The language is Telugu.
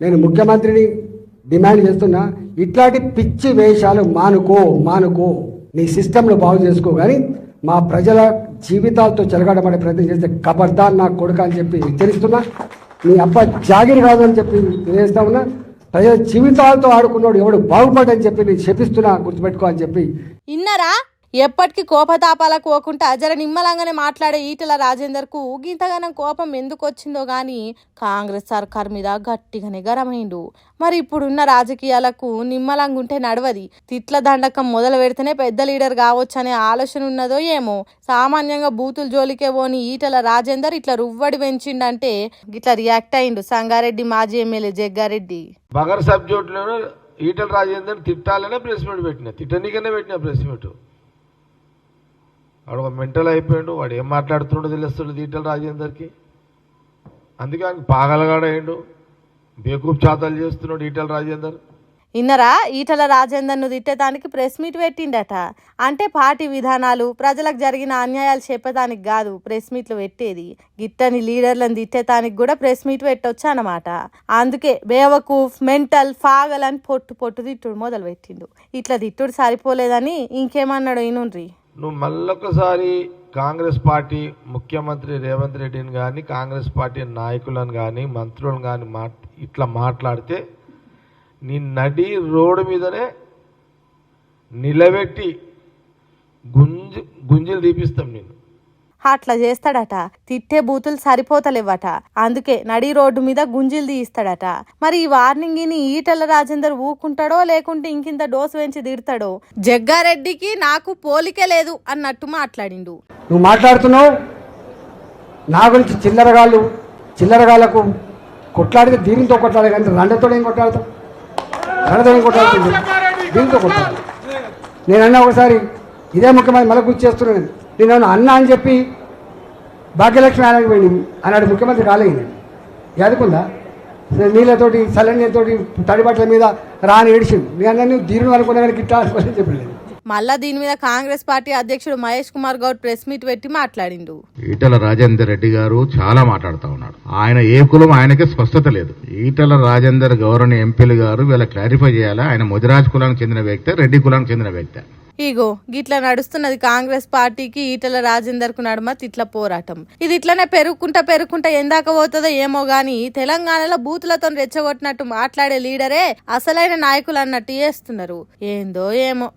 నేను ముఖ్యమంత్రిని డిమాండ్ చేస్తున్నా, ఇట్లాంటి పిచ్చి వేషాలు మానుకో నీ సిస్టంను బాగు చేసుకో, కానీ మా ప్రజల జీవితాలతో చెలగాటపడే ప్రయత్నం చేస్తే ఖబర్దార్ నా కొడుక అని చెప్పి హెచ్చరిస్తున్నా. నీ అబ్బా జాగిరి కాదు అని చెప్పి తెలియజేస్తా ఉన్నా. ప్రజల జీవితాలతో ఆడుకున్నాడు ఎవడు బాగుపడని చెప్పి నేను శపిస్తున్నా, గుర్తుపెట్టుకో అని చెప్పి. ఇన్నరా ఎప్పటికీ కోపతాపాలకు పోకుండా జర నిమ్మలంగానే మాట్లాడే ఈటెల రాజేందర్ కు గింతగానం కోపం ఎందుకు వచ్చిందో గాని కాంగ్రెస్ సర్కార్ మీద గట్టిగానే గరమైండు. మరి ఇప్పుడున్న రాజకీయాలకు నిమ్మలంగా ఉంటే నడవది, తిట్ల దండకం మొదలు పెడితేనే పెద్ద లీడర్ కావచ్చనే ఆలోచన ఉన్నదో ఏమో. సామాన్యంగా బూతుల జోలికే పోని ఈటెల రాజేందర్ ఇట్లా రువ్వడి పెంచిండంటే ఇట్లా రియాక్ట్ అయిండు సంగారెడ్డి మాజీ ఎమ్మెల్యే జగ్గారెడ్డి. బగర్ సబ్జెక్టులో ఈటెల రాజేందర్ తిట్టాలనే ప్రెస్ మీట్ పెట్టిన, తిట్టనీకనే పెట్టిన ప్రెస్ మీట్. వాడు ఒక మెంటల్ అయిపోయాడు, వాడు ఏం మాట్లాడుతున్నాడో తెలుస్తుంది ఈటెల రాజేందర్కి. అందుకే ఆయన పాగలగాడయ్యాడు, బేకూఫ్ చాతాలు చేస్తున్నాడు ఈటెల రాజేందర్. ఇన్నరా ఈటెల రాజేందర్ ను తిట్టేదానికి ప్రెస్ మీట్ పెట్టిండట. అంటే పార్టీ విధానాలు, ప్రజలకు జరిగిన అన్యాయాలు చెప్పేదానికి కాదు ప్రెస్ మీట్లు పెట్టేది. గిట్టని లీడర్లను తిట్టేదానికి కూడా ప్రెస్ మీట్ పెట్టొచ్చు అన్నమాట. అందుకే బేవకూఫ్, మెంటల్, ఫాగల్ అని పొట్టు తిట్టుడు మొదలు పెట్టిండు. ఇట్లా తిట్టుడు సరిపోలేదని ఇంకేమన్నాడు ఈనుండ్రి. నువ్వు మళ్ళొకసారి కాంగ్రెస్ పార్టీ ముఖ్యమంత్రి రేవంత్ రెడ్డిని కానీ, కాంగ్రెస్ పార్టీ నాయకులను కానీ, మంత్రులను కానీ ఇట్లా మాట్లాడితే నీ నడి రోడ్డు మీదనే నిలబెట్టి గుంజలు తీపిస్తాం నేను. అట్లా చేస్తాడట. తిట్టే బూతులు సరిపోతలేవట, అందుకే నడి రోడ్డు మీద గుంజీలు తీయిస్తాడట. మరి ఈ వార్నింగ్ ని ఈటెల రాజేందర్ ఊకుంటాడో లేకుంటే ఇంకింత డోసు పెంచి తిడతాడో. జగ్గారెడ్డికి నాకు పోలికే లేదు అన్నట్టు మాట్లాడిండు. నువ్వు మాట్లాడుతున్నావు నా గురించి చిల్లరగాళ్ళకు కొట్లాడితే దీనితో కొట్లాడే, కానీ రండతో ఏం కొట్లాడతావు, కొట్లాడుతుంది దీంతో కొట్లాడు. నేనన్నా ఒకసారి ఇదే ముఖ్యమంత్రి మళ్ళీ గుర్తు చేస్తున్నాను, నేను అన్న అని చెప్పి భాగ్యలక్ష్మి ఆయనకి పోయింది అన్నాడు, ముఖ్యమంత్రి కాలేదు. ఎదుకుందా నీళ్ళతోటి చల్లనీళ్ళతోటి తడిబట్టల మీద రాని ఏడిచిండు. నేను నువ్వు దీని అనుకున్నా కానీ గిట్లా అనుకోని చెప్పలేదు. మళ్ళా దీని మీద కాంగ్రెస్ పార్టీ అధ్యక్షుడు మహేష్ కుమార్ గౌడ్ ప్రెస్ మీట్ పెట్టి మాట్లాడిండు. ఈటెల రాజేందర్ రెడ్డి గారు చాలా మాట్లాడుతూ ఉన్నాడు. ఆయన ఏ కులం ఆయనకే స్పష్టత లేదు. ఈటెల రాజేందర్ గౌరవనీయ ఎంపీలు గారు వీళ్ళ క్లారిఫై చేయాలా, ఆయన ముదిరాజ్ కులానికి చెందిన వ్యక్తి, రెడ్డి కులానికి చెందిన వ్యక్తి. ఇగో గిట్లా నడుస్తున్నది కాంగ్రెస్ పార్టీకి ఈటెల రాజేందర్ కు నడుమ తిట్ల పోరాటం. ఇది ఇట్లనే పెరుగుకుంటా ఎందాక పోతుందో ఏమో గాని తెలంగాణలో బూతులతో రెచ్చగొట్టినట్టు మాట్లాడే లీడరే అసలైన నాయకులు అన్నట్టు చేస్తున్నారు. ఏందో ఏమో.